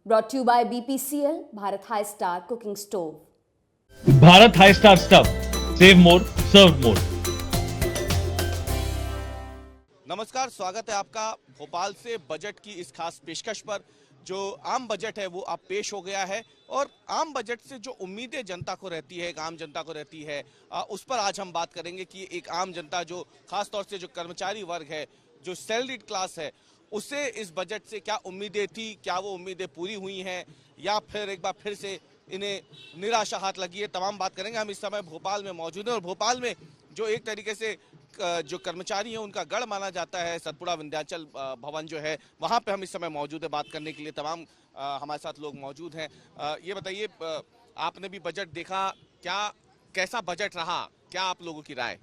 Brought to you by BPCL, Bharat High Star Cooking Stove. Bharat high star stuff, save more serve more. नमस्कार, स्वागत है आपका भोपाल से budget की इस खास पेशकश पर। जो आम बजट है वो अब पेश हो गया है और आम बजट से जो उम्मीदें जनता को रहती है, एक आम जनता को रहती है, उस पर आज हम बात करेंगे कि एक आम जनता जो खास तौर से जो कर्मचारी वर्ग है, जो सैलरीड क्लास है, उसे इस बजट से क्या उम्मीदें थी, क्या वो उम्मीदें पूरी हुई हैं या फिर एक बार फिर से इन्हें निराशा हाथ लगी है। तमाम बात करेंगे। हम इस समय भोपाल में मौजूद हैं और भोपाल में जो एक तरीके से जो कर्मचारी हैं उनका गढ़ माना जाता है, सतपुड़ा विंध्याचल भवन जो है, वहाँ पे हम इस समय मौजूद है। बात करने के लिए तमाम हमारे साथ लोग मौजूद हैं। ये बताइए, आपने भी बजट देखा, क्या कैसा बजट रहा, क्या आप लोगों की राय?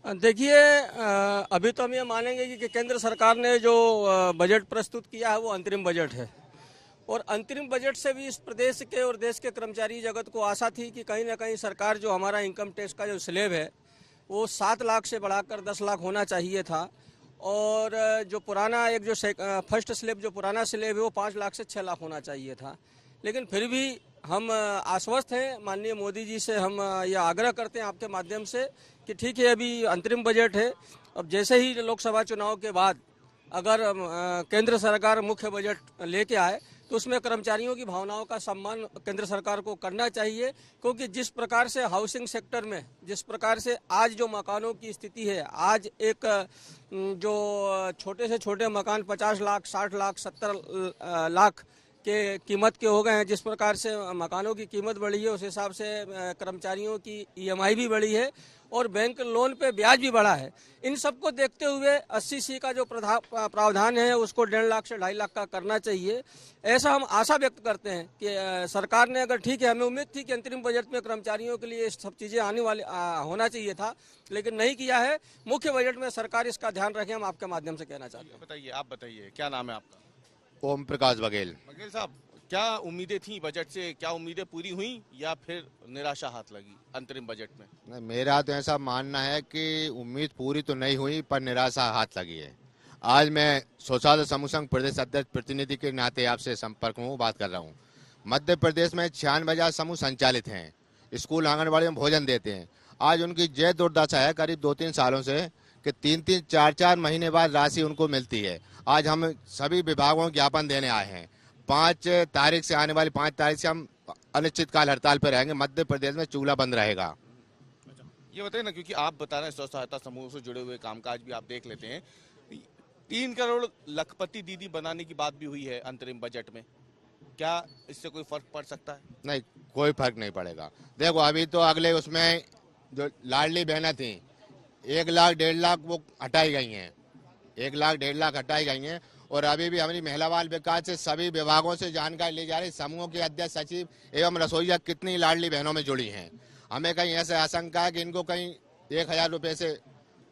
देखिए, अभी तो हम ये मानेंगे कि केंद्र सरकार ने जो बजट प्रस्तुत किया है वो अंतरिम बजट है और अंतरिम बजट से भी इस प्रदेश के और देश के कर्मचारी जगत को आशा थी कि कहीं ना कहीं सरकार जो हमारा इनकम टैक्स का जो स्लैब है वो 7 लाख से बढ़ाकर 10 लाख होना चाहिए था और जो पुराना एक जो फर्स्ट स्लैब जो पुराना स्लैब है वो 5 लाख से 6 लाख होना चाहिए था। लेकिन फिर भी हम आश्वस्त हैं, माननीय मोदी जी से हम यह आग्रह करते हैं आपके माध्यम से कि ठीक है, अभी अंतरिम बजट है। अब जैसे ही लोकसभा चुनाव के बाद अगर केंद्र सरकार मुख्य बजट लेके आए तो उसमें कर्मचारियों की भावनाओं का सम्मान केंद्र सरकार को करना चाहिए, क्योंकि जिस प्रकार से हाउसिंग सेक्टर में जिस प्रकार से आज जो मकानों की स्थिति है, आज एक जो छोटे से छोटे मकान 50 लाख 60 लाख 70 लाख के कीमत के हो गए हैं, जिस प्रकार से मकानों की कीमत बढ़ी है उस हिसाब से कर्मचारियों की ईएमआई भी बढ़ी है और बैंक लोन पे ब्याज भी बढ़ा है। इन सबको देखते हुए 80C का जो प्रावधान है उसको 1.5 लाख से 2.5 लाख का करना चाहिए। ऐसा हम आशा व्यक्त करते हैं कि सरकार ने, अगर ठीक है, हमें उम्मीद थी कि अंतरिम बजट में कर्मचारियों के लिए सब चीज़ें आने वाले होना चाहिए था, लेकिन नहीं किया है। मुख्य बजट में सरकार इसका ध्यान रखें, हम आपके माध्यम से कहना चाहते हैं। बताइए, आप बताइए, क्या नाम है आपका? ओम प्रकाश बघेल। बघेल साहब, क्या उम्मीदें थी बजट से, क्या उम्मीदें पूरी हुई या फिर निराशा हाथ लगी अंतरिम बजट में? नहीं, मेरा तो ऐसा मानना है कि उम्मीद पूरी तो नहीं हुई पर निराशा हाथ लगी है। आज मैं स्वच्छता समूह संघ प्रदेश अध्यक्ष प्रतिनिधि के नाते आपसे संपर्क में बात कर रहा हूँ। मध्य प्रदेश में 96,000 समूह संचालित हैं, स्कूल आंगनबाड़ी में भोजन देते हैं। आज उनकी जय दुर्दशा है करीब 2-3 सालों से कि 3-3 4-4 महीने बाद राशि उनको मिलती है। आज हम सभी विभागों को ज्ञापन देने आए हैं। 5 तारीख से, आने वाली 5 तारीख से हम अनिश्चितकाल हड़ताल पर रहेंगे। मध्य प्रदेश में चूल्हा बंद रहेगा। ये बताइए ना, क्योंकि आप बता रहे हैं स्व सहायता समूह से जुड़े हुए कामकाज भी आप देख लेते हैं। 3 करोड़ लखपति दीदी बनाने की बात भी हुई है अंतरिम बजट में, क्या इससे कोई फर्क पड़ सकता है? नहीं, कोई फर्क नहीं पड़ेगा। देखो, अभी तो अगले उसमें जो लाडली बहना थी 1 लाख 1.5 लाख वो हटाई गई हैं, 1 लाख 1.5 लाख हटाई गई हैं। और अभी भी हमारी महिला बाल विकास से सभी विभागों से जानकारी ली जा रही, समूहों के अध्यक्ष सचिव एवं रसोईया कितनी लाडली बहनों में जुड़ी हैं। हमें कहीं ऐसा आशंका है कि इनको कहीं 1,000 रुपये से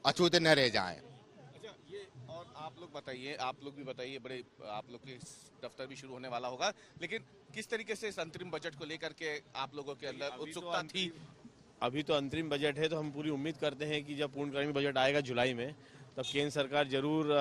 अछूते न रह जाएं। अच्छा, ये और आप लोग बताइए, आप लोग भी बताइए, बड़े आप लोग के दफ्तर भी शुरू होने वाला होगा, लेकिन किस तरीके से इस अंतरिम बजट को लेकर के आप लोगों के अंदर उत्सुकता थी? अभी तो अंतरिम बजट है, तो हम पूरी उम्मीद करते हैं कि जब पूर्णकालीन बजट आएगा जुलाई में, तब केंद्र सरकार जरूर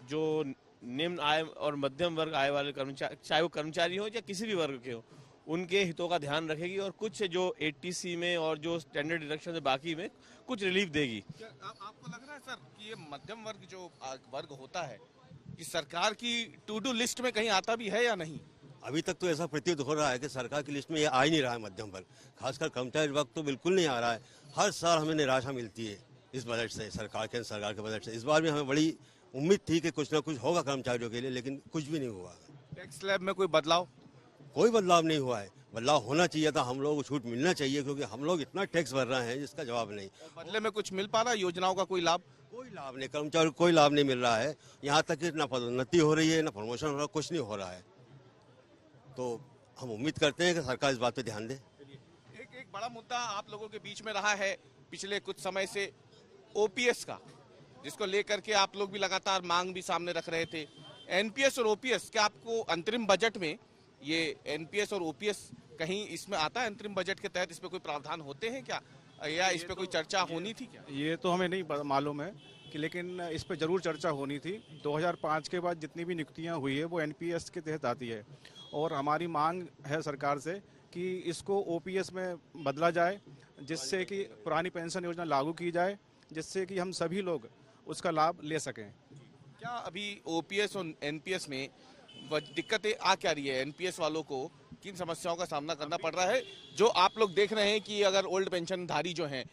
जो निम्न आय और मध्यम वर्ग आय वाले कर्मचारी, चाहे वो कर्मचारी हो या किसी भी वर्ग के हो, उनके हितों का ध्यान रखेगी और कुछ जो 80C में और जो स्टैंडर्ड डिडक्शन है बाकी में कुछ रिलीफ देगी। क्या आपको लग रहा है सर कि ये मध्यम वर्ग जो वर्ग होता है, कि सरकार की टू डू लिस्ट में कहीं आता भी है या नहीं? अभी तक तो ऐसा प्रतीत हो रहा है कि सरकार की लिस्ट में ये आ ही नहीं रहा है मध्यम वर्ग, खासकर कर्मचारी वर्ग तो बिल्कुल नहीं आ रहा है। हर साल हमें निराशा मिलती है इस बजट से, सरकार के बजट से। इस बार भी हमें बड़ी उम्मीद थी कि कुछ ना कुछ होगा कर्मचारियों के लिए, लेकिन कुछ भी नहीं हुआ। टैक्स स्लैब में कोई बदलाव? कोई बदलाव नहीं हुआ है। बदलाव होना चाहिए था, हम लोगों को छूट मिलना चाहिए, क्योंकि हम लोग इतना टैक्स भर रहे हैं जिसका जवाब नहीं। बदले में कुछ मिल पा रहा है? योजनाओं का कोई लाभ? कोई लाभ नहीं, कर्मचारियों को कोई लाभ नहीं मिल रहा है। यहाँ तक कि न पदोन्नति हो रही है, न प्रमोशन हो रहा है, कुछ नहीं हो रहा है। तो हम उम्मीद करते हैं कि सरकार इस बात पे ध्यान दे। एक बड़ा मुद्दा आप लोगों के बीच में रहा है पिछले कुछ समय से, ओपीएस का, जिसको लेकर के आप लोग भी लगातार मांग भी सामने रख रहे थे। एनपीएस और ओपीएस, क्या आपको अंतरिम बजट में ये एनपीएस और ओपीएस कहीं इसमें आता है? अंतरिम बजट के तहत इस पे कोई प्रावधान होते हैं क्या, या इस पे कोई चर्चा होनी थी क्या? ये तो हमें नहीं मालूम है कि, लेकिन इस पे जरूर चर्चा होनी थी। 2005 के बाद जितनी भी नियुक्तियां हुई है वो एनपीएस के तहत आती है और हमारी मांग है सरकार से कि इसको ओपीएस में बदला जाए, जिससे कि पुरानी पेंशन योजना लागू की जाए, जिससे कि हम सभी लोग उसका लाभ ले सकें। क्या अभी ओपीएस और एनपीएस में दिक्कतें आ क्या रही है? एनपीएस वालों को किन समस्याओं का सामना करना पड़ रहा है, जो आप लोग देख रहे हैं कि अगर ओल्ड पेंशनधारी जो हैं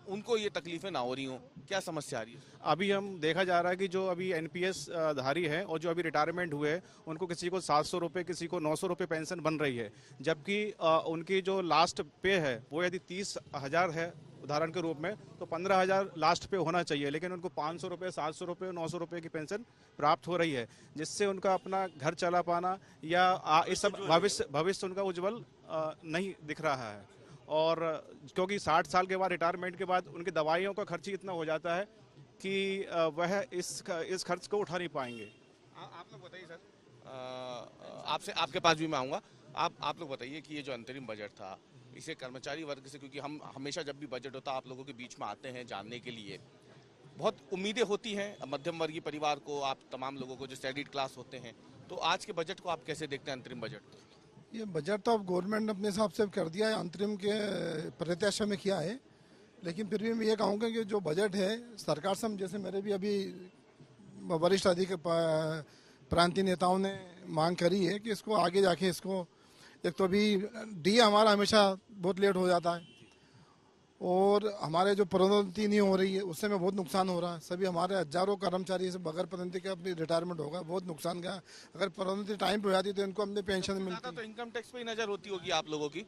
उनको ये तकलीफें ना हो रही हों? क्या समस्या आ रही है? अभी हम देखा जा रहा है कि जो अभी एनपीएस धारी है और जो अभी रिटायरमेंट हुए हैं, उनको किसी को 700 रुपये, किसी को 900 रुपये पेंशन बन रही है, जबकि उनकी जो लास्ट पे है वो यदि 30,000 है उदाहरण के रूप में, तो 15,000 लास्ट पे होना चाहिए, लेकिन उनको 500 रुपये, 700 रुपये, 900 रुपये की पेंशन प्राप्त हो रही है, जिससे उनका अपना घर चला पाना या इस सब भविष्य उनका उज्जवल नहीं दिख रहा है। और क्योंकि 60 साल के बाद, रिटायरमेंट के बाद उनकी दवाइयों का खर्च इतना हो जाता है कि वह इस खर्च को उठा नहीं पाएंगे। आप लोग बताइए सर, आपसे आपके पास भी मैं आऊँगा। आप लोग बताइए कि ये जो अंतरिम बजट था, इसे कर्मचारी वर्ग से, क्योंकि हम हमेशा जब भी बजट होता है आप लोगों के बीच में आते हैं जानने के लिए, बहुत उम्मीदें होती हैं मध्यम वर्गीय परिवार को, आप तमाम लोगों को जो स्टडीड क्लास होते हैं, तो आज के बजट को आप कैसे देखते हैं, अंतरिम बजट? ये बजट तो अब गवर्नमेंट ने अपने हिसाब से कर दिया है, अंतरिम के प्रत्याशा में किया है, लेकिन फिर भी मैं ये कहूँगा कि जो बजट है सरकार से, जैसे मेरे भी अभी वरिष्ठ प्रांतीय नेताओं ने मांग करी है कि इसको आगे जाके इसको, एक तो अभी डीए हमारा हमेशा बहुत लेट हो जाता है और हमारे जो पदोन्नति नहीं हो रही है उससे में बहुत नुकसान हो रहा है। सभी हमारे हजारों कर्मचारी से बगैर पदोन्नति के अपनी रिटायरमेंट होगा, बहुत नुकसान का। अगर पदोन्नति टाइम पे हो जाती तो इनको अपने पेंशन मिलती। तो इनकम टैक्स पे ही नजर होती होगी आप लोगों की,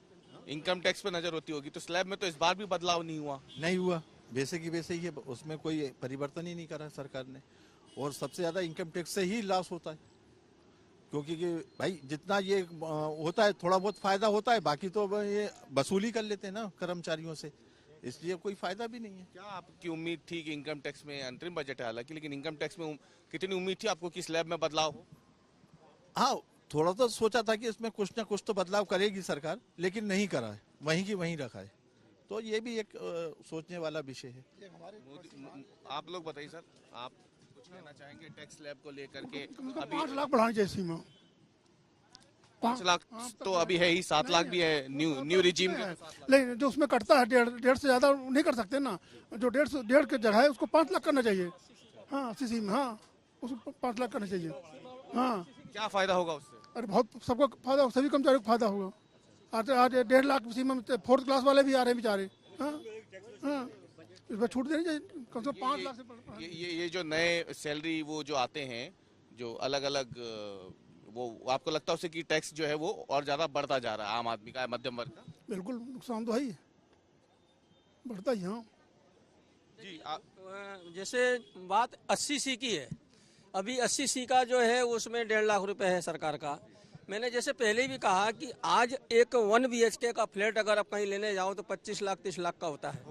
इनकम टैक्स पे नजर होती होगी, तो स्लैब में तो इस बार भी बदलाव नहीं हुआ। वैसे ही उसमें कोई परिवर्तन ही नहीं करा सरकार ने, और सबसे ज्यादा इनकम टैक्स से ही लॉस होता है, क्योंकि भाई जितना ये होता है थोड़ा बहुत फायदा होता है, बाकी तो ये वसूली कर लेते हैं ना कर्मचारियों से, इसलिए कोई फायदा भी नहीं है। क्या आपकी उम्मीद थी कि इनकम टैक्स में, अंतरिम बजट है हालांकि, लेकिन इनकम टैक्स में कितनी उम्मीद थी आपको कि स्लैब में बदलाव हो? हाँ, थोड़ा तो सोचा था कि इसमें कुछ ना कुछ तो बदलाव करेगी सरकार, लेकिन नहीं करा है, वहीं की वहीं रखा है, तो ये भी एक सोचने वाला विषय है। आप लोग बताइए सर, आप कुछ कहना चाहेंगे टैक्स स्लैब को लेकर के? अभी 5 लाख बढ़ानी चाहिए सीमा, 5 लाख तो अभी है ही, 7 लाख भी है न्यू रिजीम के। लेकिन जो उसमें कटता है 1.5 से ज्यादा नहीं कर सकते ना, जो 1.5 की जगह है उसको 5 लाख करना चाहिए। हाँ, सीसी में, हाँ उसको 5 लाख करना चाहिए। हाँ, क्या फायदा होगा उससे? अरे बहुत सबको फायदा, सभी कर्मचारियों को फायदा होगा। आज 1.5 लाख सीमा में 4th क्लास वाले भी आ रहे हैं बेचारे। हाँ हाँ, इसमें छूट देनी चाहिए कम से कम 5 लाख से। ये जो नए सैलरी वो जो आते हैं, जो अलग अलग, वो आपको लगता है उससे कि टैक्स जो है वो और ज्यादा बढ़ता जा रहा है आम आदमी का, मध्यम वर्ग का? बिल्कुल नुकसान तो है ही, बढ़ता ही। हाँ जी, जैसे बात 80C की है, अभी 80C का जो है उसमें 1.5 लाख रुपए है सरकार का। मैंने जैसे पहले भी कहा कि आज एक 1 BHK का फ्लैट अगर आप कहीं लेने जाओ तो 25 लाख 30 लाख का होता है।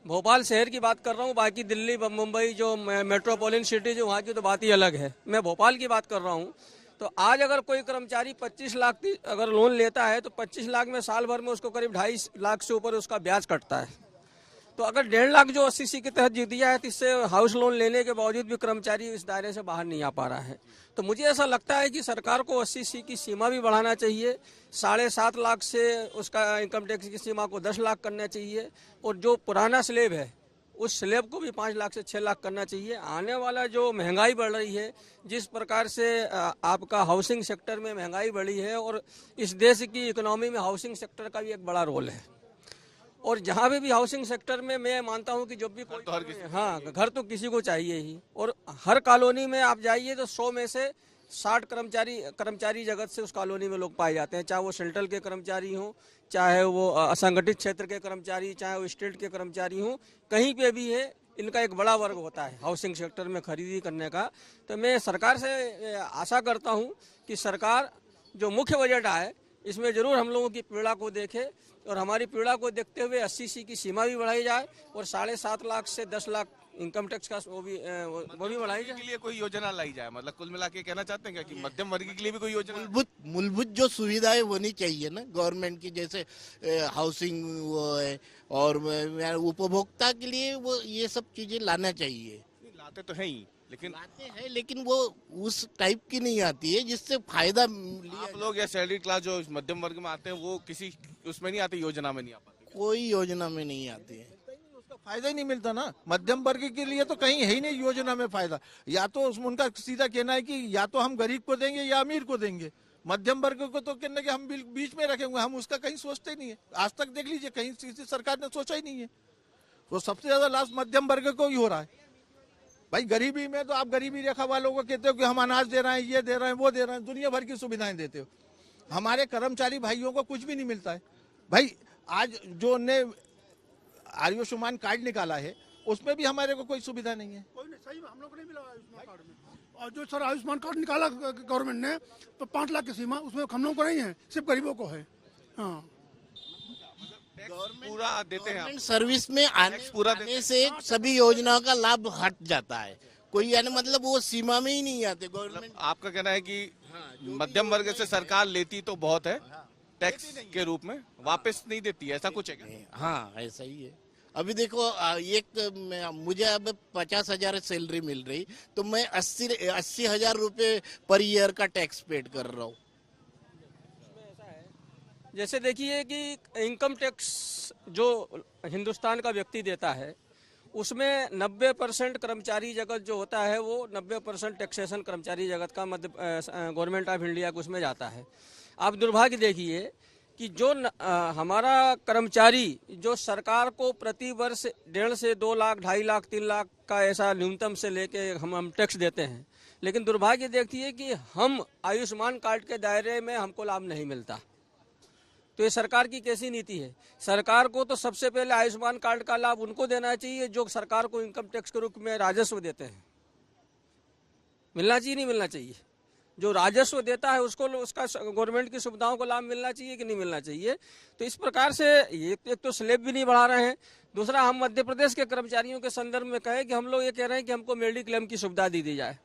भोपाल शहर की बात कर रहा हूँ, बाकी दिल्ली मुंबई जो मेट्रोपॉलिटन सिटी जो वहाँ की तो बात ही अलग है, मैं भोपाल की बात कर रहा हूँ। तो आज अगर कोई कर्मचारी 25 लाख अगर लोन लेता है तो 25 लाख में साल भर में उसको करीब 2.5 लाख से ऊपर उसका ब्याज कटता है। तो अगर 1.5 लाख जो 80C के तहत जीत दिया है तो इससे हाउस लोन लेने के बावजूद भी कर्मचारी इस दायरे से बाहर नहीं आ पा रहा है। तो मुझे ऐसा लगता है कि सरकार को 80C की सीमा भी बढ़ाना चाहिए, 7.5 लाख से उसका इनकम टैक्स की सीमा को 10 लाख करना चाहिए, और जो पुराना स्लेब है उस स्लेब को भी 5 लाख से 6 लाख करना चाहिए। आने वाला जो महंगाई बढ़ रही है, जिस प्रकार से आपका हाउसिंग सेक्टर में महंगाई बढ़ी है, और इस देश की इकोनॉमी में हाउसिंग सेक्टर का भी एक बड़ा रोल है, और जहाँ भी हाउसिंग सेक्टर में मैं मानता हूँ कि जब भी कोई, हाँ घर तो किसी को चाहिए ही, और हर कॉलोनी में आप जाइए तो 100 में से 60 कर्मचारी जगत से उस कॉलोनी में लोग पाए जाते हैं, चाहे वो सेंट्रल के कर्मचारी हों, चाहे वो असंगठित क्षेत्र के कर्मचारी, चाहे वो स्टेट के कर्मचारी हों, कहीं पे भी है, इनका एक बड़ा वर्ग होता है हाउसिंग सेक्टर में खरीदी करने का। तो मैं सरकार से आशा करता हूँ कि सरकार जो मुख्य बजट आए इसमें जरूर हम लोगों की पीड़ा को देखे, और हमारी पीड़ा को देखते हुए 80C की सीमा भी बढ़ाई जाए, और 7.5 लाख से 10 लाख इनकम टैक्स का वो भी बढ़ाई जाए। के लिए कोई योजना लाई जाए, मतलब कुल मिला के कहना चाहते हैं क्या कि मध्यम वर्ग के लिए भी कोई योजना? मूलभूत जो सुविधाएं होनी चाहिए ना गवर्नमेंट की, जैसे हाउसिंग वो है, और उपभोक्ता के लिए वो ये सब चीजें लाना चाहिए। लाते तो हैं ही, लेकिन आते हैं, लेकिन वो उस टाइप की नहीं आती है जिससे फायदा लिया आप लोग या सैलरी क्लास जो मध्यम वर्ग में आते हैं वो किसी उसमें नहीं आते, योजना में नहीं आ पाते। कोई योजना में नहीं आती है। उसका फायदा ही नहीं मिलता ना। मध्यम वर्ग के लिए तो कहीं है ही नहीं योजना में फायदा। या तो उनका सीधा कहना है कि या तो हम गरीब को देंगे या अमीर को देंगे, मध्यम वर्ग को तो कहने के हम बीच में रखेंगे। हम उसका कहीं सोचते नहीं है। आज तक देख लीजिए कहीं किसी सरकार ने सोचा ही नहीं है। तो सबसे ज्यादा लाभ मध्यम वर्ग को ही हो रहा है। भाई गरीबी में तो आप गरीबी रेखा वालों को कहते हो कि हम अनाज दे रहे हैं, ये दे रहे हैं, वो दे रहे हैं, दुनिया भर की सुविधाएं देते हो। हमारे कर्मचारी भाइयों को कुछ भी नहीं मिलता है। भाई आज जो ने आयुष्मान कार्ड निकाला है उसमें भी हमारे को कोई सुविधा नहीं है। कोई नहीं, सही में हम लोग को नहीं मिला आयुष्मान कार्ड में। और जो सर आयुष्मान कार्ड निकाला गवर्नमेंट ने तो 5 लाख की सीमा, उसमें हम लोग को नहीं है, सिर्फ गरीबों को है। हाँ, पूरा देते हैं गवर्नमेंट सर्विस में आने से सभी योजनाओं का लाभ हट जाता है। कोई यानी मतलब वो सीमा में ही नहीं आते गवर्नमेंट। आपका कहना है कि मध्यम वर्ग से सरकार लेती तो बहुत है टैक्स के रूप में, वापस नहीं देती है, ऐसा कुछ है क्या? हाँ, ऐसा ही है। अभी देखो मुझे अब 50,000 सैलरी मिल रही तो मैं 80,000 रुपए पर ईयर का टैक्स पेड कर रहा हूँ। जैसे देखिए कि इनकम टैक्स जो हिंदुस्तान का व्यक्ति देता है उसमें 90% कर्मचारी जगत जो होता है वो 90% टैक्सेशन कर्मचारी जगत का मध्य गवर्नमेंट ऑफ इंडिया को उसमें जाता है। आप दुर्भाग्य देखिए कि जो हमारा कर्मचारी जो सरकार को प्रति वर्ष 1.5 से 2 लाख, 2.5 लाख, 3 लाख का ऐसा न्यूनतम से लेके हम टैक्स देते हैं, लेकिन दुर्भाग्य देखिए कि हम आयुष्मान कार्ड के दायरे में हमको लाभ नहीं मिलता। तो ये सरकार की कैसी नीति है? सरकार को तो सबसे पहले आयुष्मान कार्ड का लाभ उनको देना चाहिए जो सरकार को इनकम टैक्स के रूप में राजस्व देते हैं। मिलना चाहिए नहीं मिलना चाहिए? जो राजस्व देता है उसको उसका गवर्नमेंट की सुविधाओं को लाभ मिलना चाहिए कि नहीं मिलना चाहिए? तो इस प्रकार से एक तो स्लैब भी नहीं बढ़ा रहे हैं, दूसरा हम मध्य प्रदेश के कर्मचारियों के संदर्भ में कहें कि हम लोग ये कह रहे हैं कि हमको मेडिक्लेम की सुविधा दी जाए,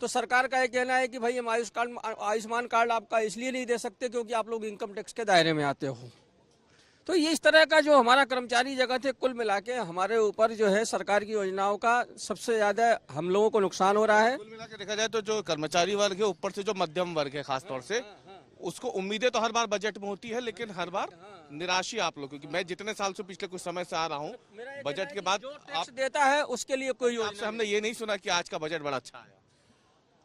तो सरकार का ये कहना है कि भाई हम आयुष्मान कार्ड आपका इसलिए नहीं दे सकते क्योंकि आप लोग इनकम टैक्स के दायरे में आते हो। तो ये इस तरह का जो हमारा कर्मचारी जगत है कुल मिला के हमारे ऊपर जो है सरकार की योजनाओं का सबसे ज्यादा हम लोगों को नुकसान हो रहा है। कुल मिला के देखा जाए तो जो कर्मचारी वर्ग है ऊपर से जो मध्यम वर्ग है खासतौर से, उसको उम्मीदें तो हर बार बजट में होती है लेकिन हर बार निराशी आप लोग, क्योंकि मैं जितने साल से पिछले कुछ समय से आ रहा हूँ बजट के बाद टैक्स देता है उसके लिए कोई आपसे हमने ये नहीं सुना कि आज का बजट बड़ा अच्छा है।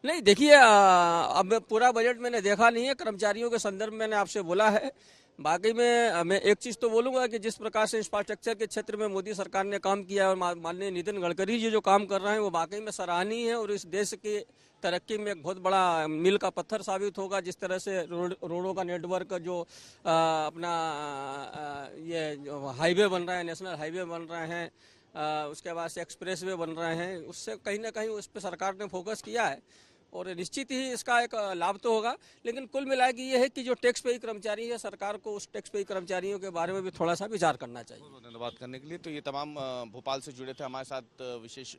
नहीं, देखिए अब पूरा बजट मैंने देखा नहीं है, कर्मचारियों के संदर्भ में मैंने आपसे बोला है। बाकी में मैं एक चीज तो बोलूंगा कि जिस प्रकार से इंफ्रास्ट्रक्चर के क्षेत्र में मोदी सरकार ने काम किया और माननीय नितिन गडकरी जी जो काम कर रहे हैं वो वाकई में सराहनीय है और इस देश की तरक्की में एक बहुत बड़ा मील का पत्थर साबित होगा। जिस तरह से रोडों का नेटवर्क जो अपना ये हाईवे बन रहा है, नेशनल हाईवे बन रहे हैं, उसके बाद से एक्सप्रेस वे बन रहे हैं, उससे कहीं ना कहीं उस पर सरकार ने फोकस किया है और निश्चित ही इसका एक लाभ तो होगा। लेकिन कुल मिला के ये है कि जो टैक्स पेई कर्मचारी है सरकार को उस टैक्स पेई कर्मचारियों के बारे में भी थोड़ा सा विचार करना चाहिए। धन्यवाद करने के लिए। तो ये तमाम भोपाल से जुड़े थे हमारे साथ विशेष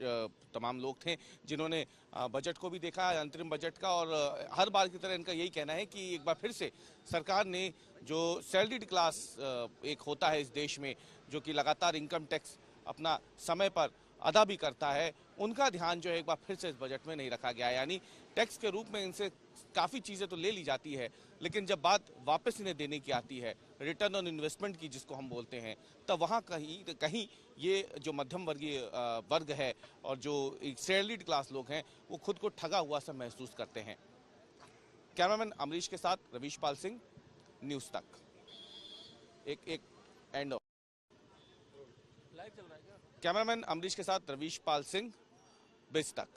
तमाम लोग थे जिन्होंने बजट को भी देखा, अंतरिम बजट का, और हर बार की तरह इनका यही कहना है कि एक बार फिर से सरकार ने जो सैलरीड क्लास एक होता है इस देश में जो कि लगातार इनकम टैक्स अपना समय पर अदा भी करता है, उनका ध्यान जो है एक बार फिर से इस बजट में नहीं रखा गया। यानी टैक्स के रूप में इनसे काफ़ी चीज़ें तो ले ली जाती है लेकिन जब बात वापस इन्हें देने की आती है, रिटर्न ऑन इन्वेस्टमेंट की जिसको हम बोलते हैं, तब वहाँ कहीं ये जो मध्यम वर्गीय वर्ग है और जो सैलरीड क्लास लोग हैं वो खुद को ठगा हुआ सा महसूस करते हैं। कैमरामैन अमरीश के साथ रवीश पाल सिंह, न्यूज़ तक। एक एंड ऑफ कैमरामैन अमरीश के साथ रवीश पाल सिंह, बेस तक।